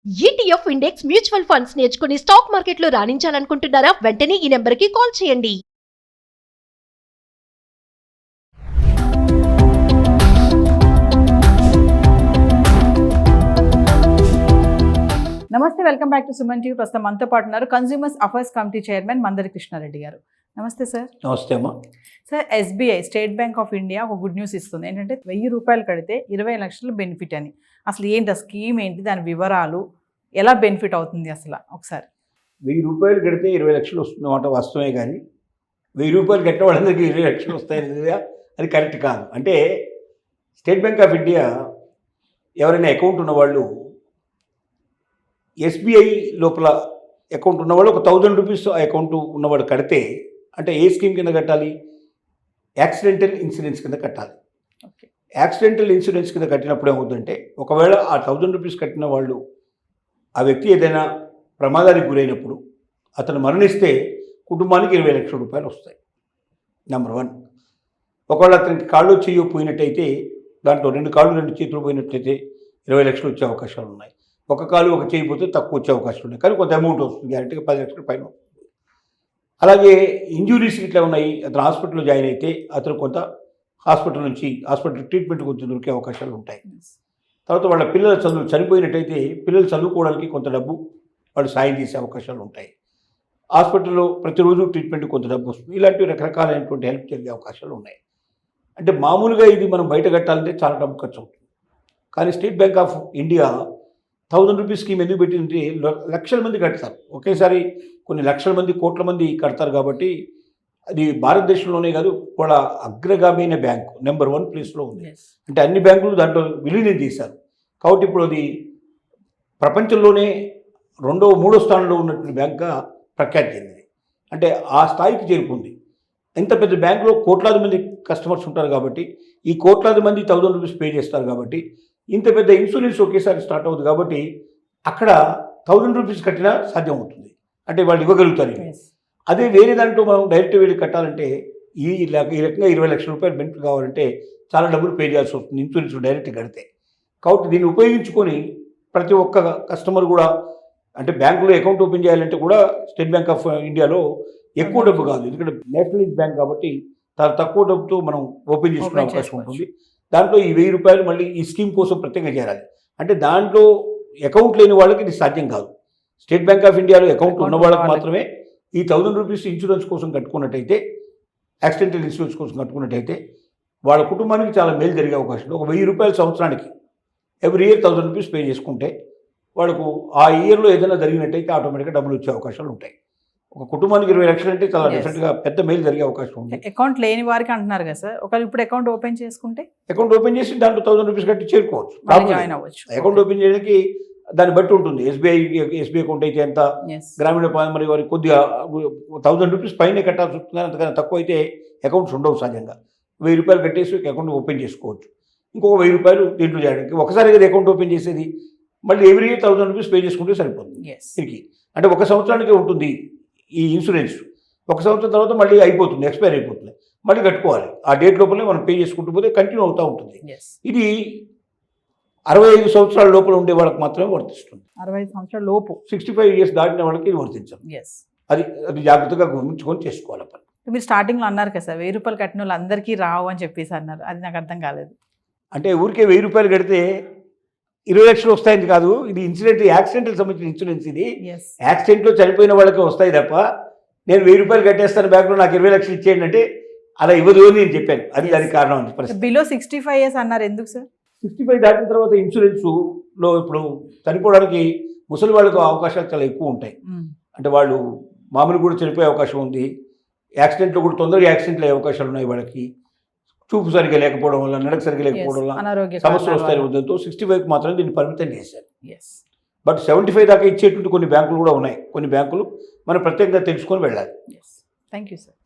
ETF index mutual funds నేర్చుకుని stock మార్కెట్లో రాణించాలనుకుంటున్నారా? వెంటనే ఈ నెంబర్కి కాల్ చేయండి. నమస్తే, welcome back to Suman TV. ప్రస్తుతం మనతో పాటు ఉన్నారు consumers affairs committee chairman Mandari Krishna Reddy గారు. నమస్తే సార్. నమస్తే అమ్మా. సార్, SBI State Bank of India ఒక గుడ్ న్యూస్ ఇస్తుంది. ఏంటంటే 1000 రూపాయలు కడితే 20 లక్షలు బెనిఫిట్ అని. అసలు ఏంటి ఆ స్కీమ్, ఏంటి దాని వివరాలు, ఎలా బెనిఫిట్ అవుతుంది అసలు ఒకసారి? 1000 రూపాయలు కడితే 20 లక్షలు వస్తుందన్నమాట. వాస్తవమే, కానీ 1000 రూపాయలు కట్టిన వాళ్ళందరికీ 20 లక్షలు వస్తాయని అది కరెక్ట్ కాదు. అంటే స్టేట్ బ్యాంక్ ఆఫ్ ఇండియా ఎవరైనా అకౌంట్ ఉన్నవాళ్ళు, ఎస్బీఐ లోపల అకౌంట్ ఉన్నవాళ్ళు ఒక 1000 రూపీస్ అకౌంట్ ఉన్నవాడు కడితే, అంటే ఏ స్కీమ్ కింద కట్టాలి? యాక్సిడెంటల్ ఇన్సూరెన్స్ కింద కట్టాలి. ఓకే. యాక్సిడెంటల్ ఇన్సూరెన్స్ కింద కట్టినప్పుడు ఏమవుతుందంటే, ఒకవేళ ఆ 1000 రూపీస్ కట్టిన వాళ్ళు, ఆ వ్యక్తి ఏదైనా ప్రమాదానికి గురైనప్పుడు అతను మరణిస్తే కుటుంబానికి 20 లక్షల రూపాయలు వస్తాయి. నెంబర్ 1. ఒకవేళ అతనికి కాళ్ళు చెయ్యి పోయినట్టయితే, దాంట్లో 2 కాళ్ళు 2 చేతులు పోయినట్లయితే 20 లక్షలు వచ్చే అవకాశాలు ఉన్నాయి. ఒక కాలు ఒక చేయి పోతే తక్కువ వచ్చే అవకాశాలు ఉన్నాయి, కానీ కొంత అమౌంట్ వస్తుంది, గ్యారెంటీగా 10 లక్షల పైన వస్తుంది. అలాగే ఇంజురీస్ ఇట్లా ఉన్నాయి, అతను హాస్పిటల్లో జాయిన్ అయితే అతను కొంత హాస్పిటల్ ట్రీట్మెంట్ కొంచెం దొరికే అవకాశాలు ఉంటాయి. తర్వాత వాళ్ళ పిల్లల చదువు చనిపోయినట్టయితే పిల్లలు చదువుకోవడానికి కొంత డబ్బు వాళ్ళు సాయం చేసే అవకాశాలు ఉంటాయి. హాస్పిటల్లో ప్రతిరోజు ట్రీట్మెంట్ కొంత డబ్బు వస్తుంది. ఇలాంటివి రకరకాలైనటువంటి హెల్ప్ జరిగే అవకాశాలు ఉన్నాయి. అంటే మామూలుగా ఇది మనం బయట కట్టాలంటే చాలా డబ్బు ఖర్చు అవుతుంది. కానీ state Bank of India 1000 rupees scheme ఎందుకు పెట్టిందంటే, లక్షల మంది కడతారు ఒకేసారి, కొన్ని లక్షల మంది, కోట్ల మంది కడతారు. కాబట్టి అది భారతదేశంలోనే కాదు, వాళ్ళ అగ్రగామైన బ్యాంకు నెంబర్ 1 ప్లేస్లో ఉంది. అంటే అన్ని బ్యాంకులు దాంట్లో విలీనం చేశారు. కాబట్టి ఇప్పుడు అది ప్రపంచంలోనే 2వ 3వ స్థానంలో ఉన్నటువంటి బ్యాంక్గా ప్రఖ్యాతి చెందింది. అంటే ఆ స్థాయికి చేరుకుంది. ఇంత పెద్ద బ్యాంకులో కోట్లాది మంది కస్టమర్స్ ఉంటారు కాబట్టి, ఈ కోట్లాది మంది 1000 రూపీస్ పే చేస్తారు కాబట్టి, ఇంత పెద్ద ఇన్సూరెన్స్ ఒకేసారి స్టార్ట్ అవుతుంది. కాబట్టి అక్కడ 1000 రూపీస్ కట్టినా సాధ్యం అవుతుంది, అంటే వాళ్ళు ఇవ్వగలుగుతారు. అదే వేరే దాంట్లో మనం డైరెక్ట్ వెళ్ళి కట్టాలంటే, ఈ రకంగా 20 లక్షల రూపాయలు బెనిఫిట్ కావాలంటే చాలా డబ్బులు పే చేయాల్సి వస్తుంది ఇన్సూరెన్స్ డైరెక్ట్ కడితే. కాబట్టి దీన్ని ఉపయోగించుకొని ప్రతి ఒక్క కస్టమర్ కూడా, అంటే బ్యాంకులో అకౌంట్ ఓపెన్ చేయాలంటే కూడా స్టేట్ బ్యాంక్ ఆఫ్ ఇండియాలో ఎక్కువ డబ్బు కాదు, ఎందుకంటే నేషనలైజ్ బ్యాంక్ కాబట్టి చాలా తక్కువ డబ్బుతో మనం ఓపెన్ చేసుకునే అవకాశం ఉంటుంది. దాంట్లో ఈ 1000 రూపాయలు మళ్ళీ ఈ స్కీమ్ కోసం ప్రత్యేకంగా చేయాలి. అంటే దాంట్లో అకౌంట్ లేని వాళ్ళకి ఇది సాధ్యం కాదు. స్టేట్ బ్యాంక్ ఆఫ్ ఇండియాలో అకౌంట్ ఉన్న వాళ్ళకి మాత్రమే ఈ 1000 రూపీస్ ఇన్సూరెన్స్ కోసం కట్టుకున్నట్టయితే, యాక్సిడెంటల్ ఇన్సూరెన్స్ కోసం కట్టుకున్నట్టయితే వాళ్ళ కుటుంబానికి చాలా మేలు జరిగే అవకాశం. ఒక 1000 రూపాయలు సంవత్సరానికి ఎవ్రీ ఇయర్ 1000 రూపీస్ పే చేసుకుంటే వాళ్ళకు ఆ ఇయర్లో ఏదైనా జరిగినట్టయితే ఆటోమేటిక్గా డబ్బులు వచ్చే అవకాశాలు ఉంటాయి. ఒక కుటుంబానికి 20 లక్షలు అంటే చాలా డెఫినెట్గా పెద్ద మేలు జరిగే అవకాశం ఉంది. అకౌంట్ లేని వారికి అంటున్నారు కదా సార్, ఒకవేళ ఇప్పుడు అకౌంట్ ఓపెన్ చేసుకుంటే, అకౌంట్ ఓపెన్ చేసి దాంట్లో 1000 రూపీస్ కట్టి చేరుకోవచ్చు, జాయిన్ అవ్వచ్చు. అకౌంట్ ఓపెన్ చేయడానికి దాన్ని బట్టి ఉంటుంది. ఎస్బీఐ అకౌంట్ అయితే ఎంత, గ్రామీణ మరి వారికి కొద్దిగా 1000 రూపీస్ పైనే కట్టాల్సి వస్తుంది. అంతకన్నా తక్కువ అయితే అకౌంట్స్ ఉండవు సహజంగా. 1000 రూపాయలు కట్టేసి అకౌంట్ ఓపెన్ చేసుకోవచ్చు. ఇంకొక 1000 రూపాయలు దీంట్లో చేయడానికి, ఒకసారి కదా అకౌంట్ ఓపెన్ చేసేది, మళ్ళీ ఎవ్రీ ఇయర్ 1000 రూపీస్ పే చేసుకుంటే సరిపోతుంది దీనికి. అంటే ఒక సంవత్సరానికి ఉంటుంది ఈ ఇన్సూరెన్స్. ఒక సంవత్సరం తర్వాత మళ్ళీ అయిపోతుంది, ఎక్స్పైర్ అయిపోతుంది, మళ్ళీ కట్టుకోవాలి. ఆ డేట్ లోపలే మనం పే చేసుకుంటూ పోతే కంటిన్యూ అవుతూ ఉంటుంది. ఇది 65 సంవత్సరాల లోపల ఉండే వాళ్ళకి మాత్రమే వర్తిస్తుంది. 65 సంవత్సరాల లోపు, 65 ఇయర్స్ దాటిన వాళ్ళకి ఇది వర్తించాలి. అది జాగ్రత్తగా గమనించుకొని చేసుకోవాలి. మీరు స్టార్టింగ్లో అన్నారు కదా సార్, 1000 రూపాయలు కట్టిన వాళ్ళు అందరికీ రావు అని చెప్పేసి అన్నారు. అది నాకు అర్థం కాలేదు. అంటే ఊరికే 1000 రూపాయలు కడితే 20 లక్షలు వస్తాయని కాదు. ఇది యాక్సిడెంట్కి సంబంధించిన ఇన్సూరెన్స్. ఇది యాక్సిడెంట్లో చనిపోయిన వాళ్ళకి వస్తాయి తప్ప, నేను 1000 రూపాయలు కట్టేస్తాను బ్యాంకులో నాకు 20 లక్షలు ఇచ్చేయండి అంటే అలా ఇవ్వదు అని నేను చెప్పాను. అది దానికి కారణం అని. బిలో 65 ఇయర్స్ అన్నారు, ఎందుకు సార్? 65 దాటిన తర్వాత ఇన్సూరెన్స్లో ఇప్పుడు చనిపోవడానికి ముసలి వాళ్ళకు అవకాశాలు చాలా ఎక్కువ ఉంటాయి. అంటే వాళ్ళు మామూలు కూడా చనిపోయే అవకాశం ఉంది, యాక్సిడెంట్లో కూడా తొందరగా యాక్సిడెంట్లు అయ్యే అవకాశాలు ఉన్నాయి. వాళ్ళకి చూపు సరిగ్గా లేకపోవడం వల్ల, నడక సరిగ్గా లేకపోవడం వల్ల సమస్యలు వస్తాయి. ఉద్దేశంతో 65కి మాత్రమే దీన్ని పరిమితం చేశారు. బట్ 75 దాకా ఇచ్చేటువంటి కొన్ని బ్యాంకులు కూడా ఉన్నాయి. కొన్ని బ్యాంకులు మనం ప్రత్యేకంగా తెలుసుకొని వెళ్ళాలి. Thank you sir.